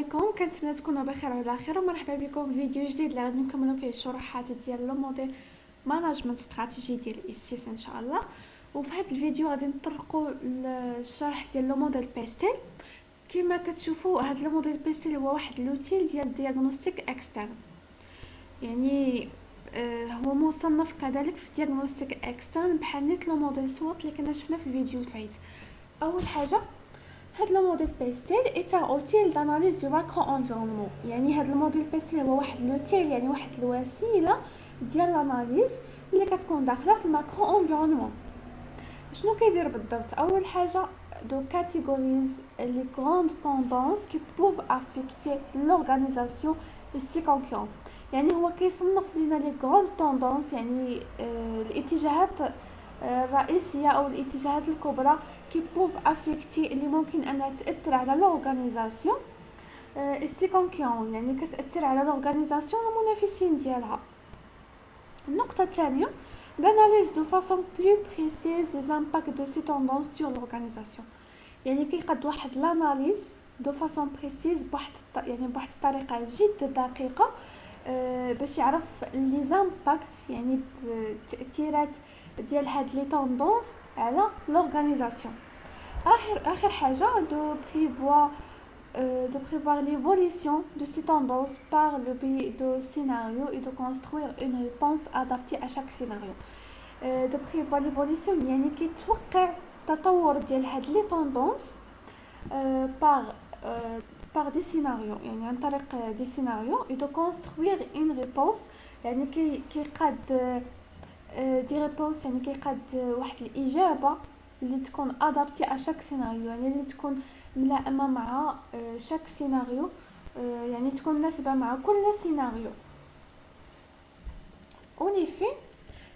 عليكم، كنتمنى تكونوا بخير وعلى خير ومرحبا بكم في فيديو جديد اللي غادي نكملوا فيه الشروحات ديال لو موديل ماناجمنت استراتيجي ديال اس ان شاء الله. وفي هذا الفيديو غادي نطرقوا للشرح ديال لو موديل بيستيل. كما كتشوفوا هذا لو موديل بيستيل هو واحد لوتيل ديال دياغنوستيك اكسترن، يعني هو مصنف كذلك في دياغنوستيك اكسترن بحال نيت لو موديل سوات اللي كنا شفنا في الفيديو الفايت. اول حاجه هاد لو موديل بيستيل est un outil d'analyse du macro-environnement، يعني هاد الموديل بيستيل هو واحد لوتيل، يعني واحد الوسيله ديال الاناليز اللي كتكون داخله في الماكرو انفيرونمون. شنو كيدير بالضبط؟ اول حاجه دو كاتيجوريز لي غروند توندونس كي بوف افيكتي لورغانيزاسيون سي كونكورون، يعني هو كيصنف لنا لي غروند توندونس، يعني الاتجاهات الرئيسيه او الاتجاهات الكبرى كي بوف افيكتي اللي ممكن انها تاثر على لورغانيزاسيون سي كونكورون، يعني كتاثر على لورغانيزاسيون المنافسين ديالها. النقطه الثانيه d'analyse de façon plus précise les impacts de ces tendances sur l'organisation، يعني كيقاد واحد l'analyse de façon précise يعني بواحد الطريقه جد دقيقه باش يعرف لي زامباكت، يعني التاثيرات ديال هاد لي توندونس على لورغانيزاسيون. اخر حاجه de prévoir l'évolution de ces tendances par le biais de scénarios et de construire une réponse adaptée à chaque scénario. de prévoir l'évolution يعني كيتوقع التطور ديال هاد لي توندونس par des scénarios، يعني عن طريق دي سيناريو et de construire une réponse، يعني كيقاد دي ريبونس، يعني كيقاد واحد الاجابه اللي تكون ادابتي ا شاك سيناريو، يعني اللي تكون ملائمه مع شاك سيناريو، يعني تكون مناسبه مع كل سيناريو. En effet,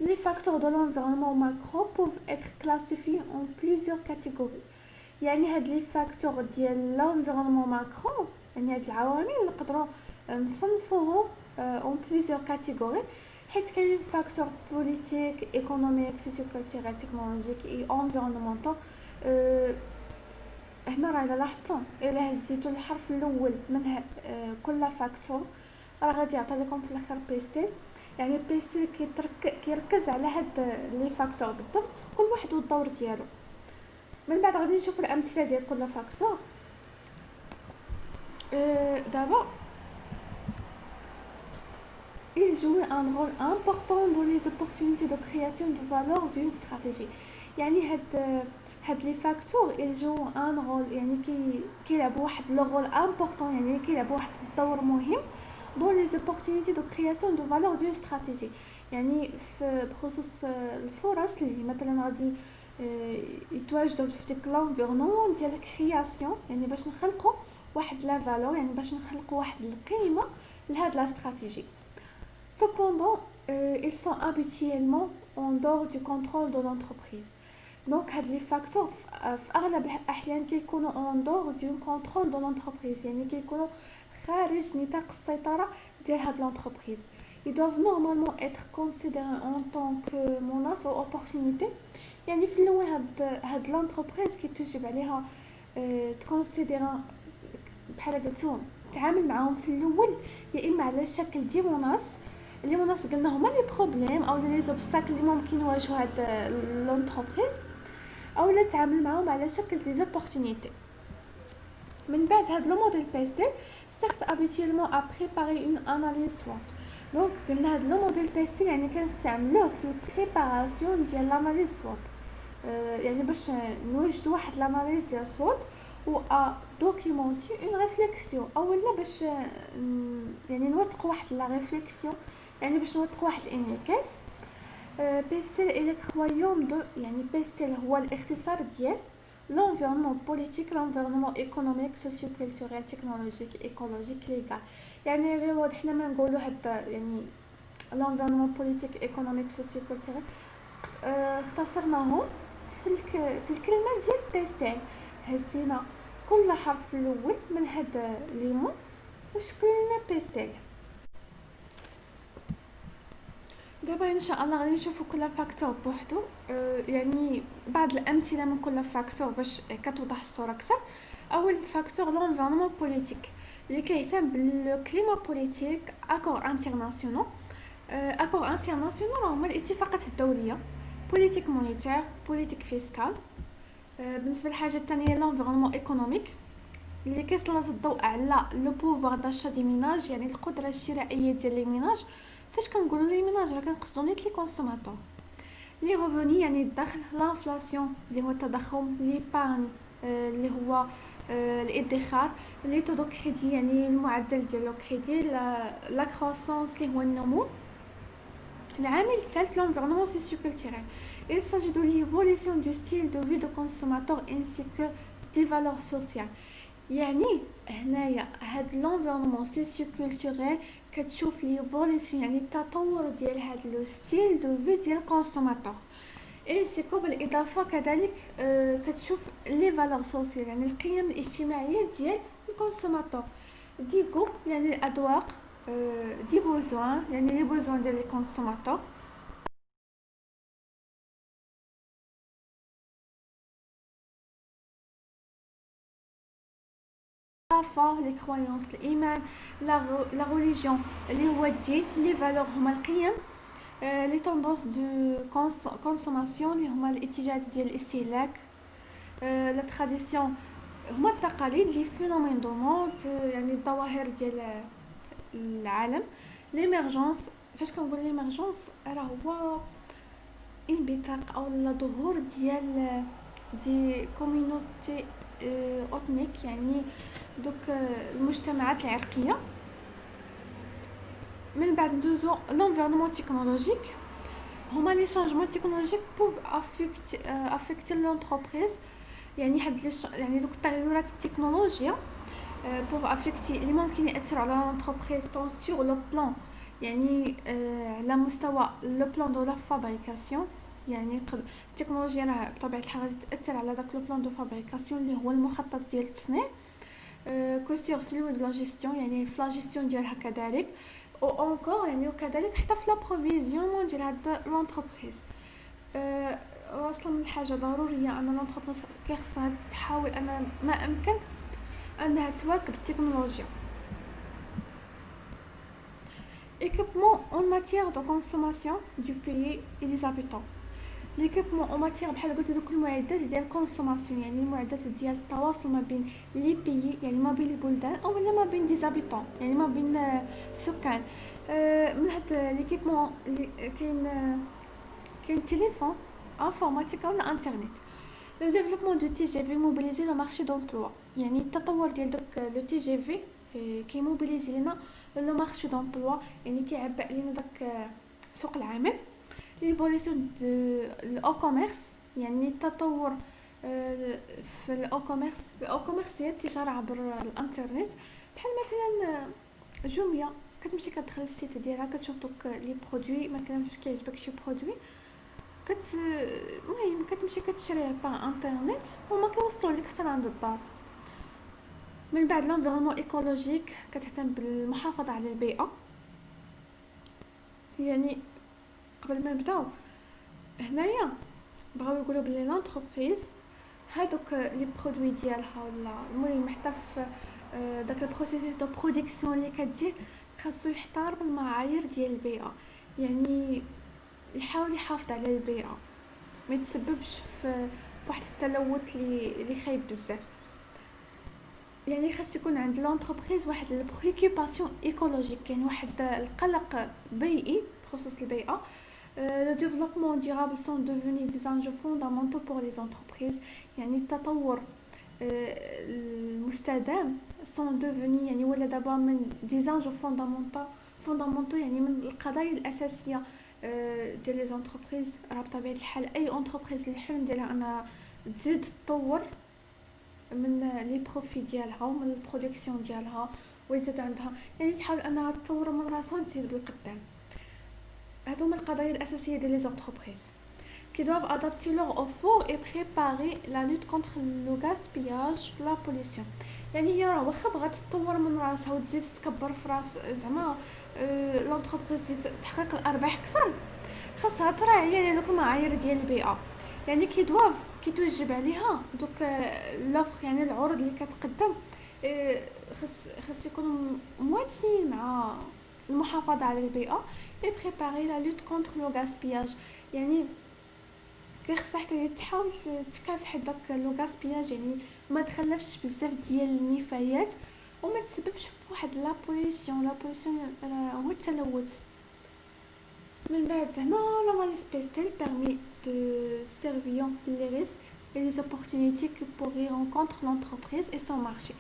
les facteurs de l'environnement macro peuvent être classifiés en plusieurs catégories، يعني هاد لي فاكتور ديال l'environnement macro، يعني هاد العوامل نقدروا نصنفوهم en plusieurs catégories، حيت كاين فاكتور بوليتيك، ايكونوميك، سوسيو-كولتورال، تكنولوجيك اي انفيرونمونتال. هنا راه الا لاحظتوا الا هزيتوا الحرف الاول من كل فاكتور راه غادي يعطي لكم في الاخر بيستيل، يعني بيستيل كيركز على هاد لي فاكتور بالضبط، كل واحد والدور ديالو. من بعد غادي نشوفوا الامثله ديال كل فاكتور. دابا il joue un rôle important dans les opportunités de création de valeur d'une stratégie، يعني هاد لي فاكتور il joue un rôle، يعني كيلعب واحد لو رول امبورطون، يعني كيلعب واحد الدور مهم dans les opportunités de création de valeur d'une stratégie، يعني بخصوص الفرص اللي مثلا غادي يتواجدوا في ديك لونفيرونمون ديال الكرياسيون، يعني باش نخلقوا واحد لا فالور، يعني باش نخلقوا واحد القيمه لهاد لا استراتيجي. Cependant, ils sont habituellement en dehors du contrôle de l'entreprise. Donc, هاد les facteurs في أغلب الأحيان كيكونوا en dehors du contrôle de l'entreprise، يعني كيكونوا خارج نطاق السيطرة ديال هاد l'entreprise. Ils doivent normalement être considérés en tant que menace ou opportunité، يعني في الأول هاد l'entreprise كيتوجب عليها تكونسيديرا بحال قلتو تعامل معاهم في الأول يا إما على شكل دي لي مناص قلنا هما لي بروبليم او لي زوبستاكل اللي ممكن يواجهوا هاد لونتربريز، او لا تعامل معاهم على شكل دي زوبورتونيتي. من بعد هاد لو موديل بيستيل سيرت ابيتيلمون ا بريباري اون اناليز سوات. دونك قلنا هاد لو موديل بيستيل يعني كنستعملوه في البريباراسيون ديال لاناليز سوات، يعني باش نوجدوا واحد لاناليز ديال سوات و دوكيمونتي اون ريفليكسيون، اولا باش يعني نوثقوا واحد لا ريفليكسيون، يعني باش نوثقوا واحد الانعكاس. بيستيل الكرويوم دو، يعني بيستيل هو الاختصار ديال l'environnement politique, l'environnement économique, socio-culturel, technologique, écologique, légal، يعني غير وضحنا ما نقولوا هاد يعني l'environnement politique, économique, socio-culturel اختصرناهم في الكلمه ديال بيستيل. هزينا كل حرف الاول من هاد لي مو وشكلنا بيستيل. دابا ان شاء الله غادي نشوفوا كل فاكتور بوحدو، يعني بعض الامثله من كل فاكتور باش كتوضح الصوره اكثر. اول فاكتور l'environnement politique، اللي كيهتم بالكليما بوليتيك اكور انترناسيونال. اكور انترناسيونال هما الاتفاقات الدوليه، بوليتيك مونيتير، بوليتيك فيسكال. بالنسبه للحاجه الثانيه لونفيرونمون ايكونوميك اللي كيسلط الضوء على لو بوفوار داشا دي ميناج، يعني القدره الشرائيه ديال لي ميناج. فاش كنقولوا لي ميناج راه كنقصدوا نيت لي كونسوماتور. لي ريفوني يعني الدخل، لانفلاسيون اللي هو التضخم، لي بان اللي هو الادخار، لي تو دو كريدي يعني المعدل ديال لو كريدي، لا كروسونس اللي هو النمو. العامل الثالث l'environnement socioculturel. Il s'agit de l'évolution du style de vie de consommateur ainsi que des valeurs sociales. يعني هنايا هاد l'environnement socioculturel كتشوف ليفوليسيون يعني التطور ديال هاد لو ستيل دو في ديال الكونسوماتور. اي سيكو بالاضافه كذلك كتشوف لي فالور سوسيال يعني القيم الاجتماعيه ديال الكونسوماتور. دي غو يعني الاذواق، دي بوزوان يعني لي بوزوان ديال الكونسوماتور. الثقافه، لي كرويونس، الايمان، لا ريليجيون اللي هو الدين، لي فالور هما القيم، لي توندونس دو كونسوماسيون اللي هما الاتجاهات ديال الاستهلاك، لا تراديسيون هما التقاليد، لي فينومين دو مود يعني الظواهر ديال العالم. ليميرجونس، فاش كنقول ليميرجونس راه هو انبثاق او ظهور ديال دي كوميونيتي اوتنيك يعني دوك المجتمعات العرقيه. من بعد ندوزو لونفيرونمون تكنولوجيك، هما لي شانجمون تكنولوجيك بوف افيكتي لونتربريز يعني يعني دوك التغيرات التكنولوجيا بوف افيكتي اللي ممكن ياثروا على لونتربريز طون سور لو بلان يعني على مستوى لو بلان دو لا فابريكاسيون. يعني التكنولوجيا راه بطبيعه الحال تاثر على داك لو بلان دو فابريكاسيون اللي هو المخطط ديال التصنيع، كو سور سلو دو لا جيستيون يعني في لا جيستيون ديالها كذلك، او اونكور يعني وكذلك حتى في لا بروفيزيون ديال هاد لونتربريز. واصلا من حاجه ضروريه ان لونتربريز كيخصها تحاول ان ما امكن انها تواكب التكنولوجيا. équipement en matière de consommation du pays et des habitants. l'équipement en matière بحال قلت دوك المعدات ديال الكونسوماسيون يعني المعدات ديال التواصل ما بين لي بيي يعني ما بين البلدان او ما بين دي زابيتون يعني ما بين السكان. من هاد ليكيبمون كاين التليفون انفورماتيك ولا انترنت. لو ديفلوبمون دو تي جي في موبيليزي لو مارشي دومبلوا يعني التطور ديال دوك لو تي جي في كيموبيليزي لنا لو مارشي دومبلوا يعني كيعبأ لنا داك سوق العمل. ليفوليسيون دو الاو كوميرس يعني التطور في الاو كوميرس. الاو كوميرس هي التجاره عبر الانترنت بحال مثلا جوميا كتمشي كتدخل السيت ديالها كتشوف دوك لي برودوي مثلا فاش كيعجبك شي برودوي المهم كتمشي كتشريه با انترنت وما كيوصلوا لك حتى عند الدار. من بعد لونفيرونمون ايكولوجيك كتهتم بالمحافظه على البيئه. يعني قبل ما نبداو هنايا بغاو يقولوا بلي لونتربريز هادوك لي برودوي ديالها ولا المهم حتى في داك البروسيسوس دو برودكسيون اللي كدير خاصو يحترم المعايير ديال البيئه يعني يحاول يحافظ على البيئه ما يتسببش في واحد التلوث اللي خايب بزاف. يعني خاص يكون عند لونتربريز واحد البريكوباسيون ايكولوجيك يعني واحد القلق بيئي بخصوص البيئه. Le développement durable sont devenus des enjeux fondamentaux pour les entreprises يعني التطور المستدام sont devenus يعني ولا دابا من des enjeux fondamentaux يعني من القضايا الأساسية ديال لي زونتربريز. راه بطبيعة الحال أي انتربريز اللي الحلم ديالها أنها تزيد تطور من لي بروفي ديالها ومن البرودكسيون ديالها ويزيد عندها يعني تحاول أنها تطور من راسها وتزيد بالقدام. هادو هما القضايا الاساسيه ديال لي زونتربريز qui doivent adapter leur effort et préparer la lutte contre le gaspillage la pollution. يعني هي راه واخا بغات تطور من راسها وتزيد تكبر في راس زعما لونتربريز تحقق الارباح اكثر خاصها تراعي يعني دوك المعايير ديال البيئه يعني كيتوجب عليها دوك لوفر يعني العروض اللي كتقدم خاص يكونوا مواتين مع المحافظة على البيئة et préparer la lutte contre le gaspillage. يعني خصها حتى تحاول تكافح داك لو غاسبياج، يعني ما تخلفش بزاف ديال النفايات وما تسببش بواحد لا بوليسيون هو التلوث. من بعد هنا l'analyse pestel permet de surveiller les risques et les opportunités que pourrait rencontrer l'entreprise et son marché.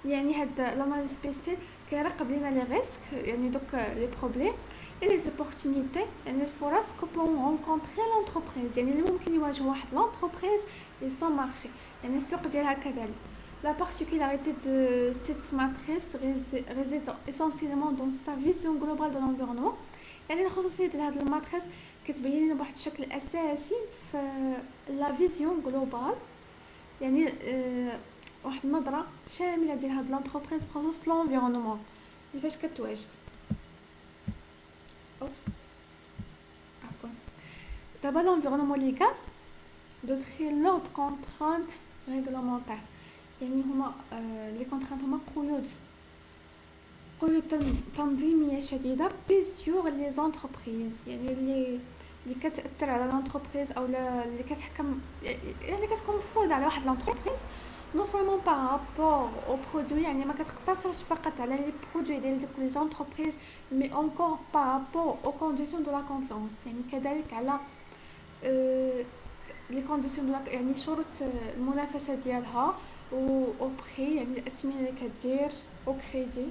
يعني هاد l'analyse pestel كيراقب لينا لي ريسك، يعني دوك لي بروبليم et les opportunités يعني الفرص que peut rencontrer l'entreprise، يعني اللي ممكن يواجه واحد l'entreprise et son marché، يعني السوق ديالها كذلك. La particularité de cette matrice réside essentiellement dans sa vision globale de l'environnement. يعني الخصوصية ديال هاد الماتريس كتبين لنا بواحد الشكل اساسي في لا فيزيون جلوبال، يعني واحد النظره شامله ديال هاد لونتربريز بخصوص لونفيرونمون كيفاش كتواجد. عفوا. دابا لونفيرونمون ليغال دو تري لورد كونترانت ريغلومونتير، يعني هما لي كونترانت هما قيود تنظيميه شديده بيسيور لي زونتربريز، يعني اللي كتاثر على لونتربريز او اللي كتحكم، يعني كتكون مفروض على واحد لونتربريز نو سولمون بارابور او برودوي، يعني ما كتقتصرش فقط على لي برودوي ديال ديك لي زونتربريز مي اونكور بارابور او كونديسيون دو لا كونكورونس، يعني كذلك على لي كونديسيون دو يعني شروط المنافسه ديالها او بري، يعني الاثمنه اللي كدير او كريدي.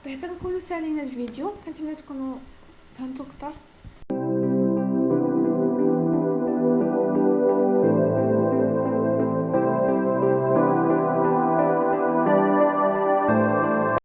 بهكا نكونوا سالينا الفيديو، كنتمنى تكونوا فهمتوا اكثر.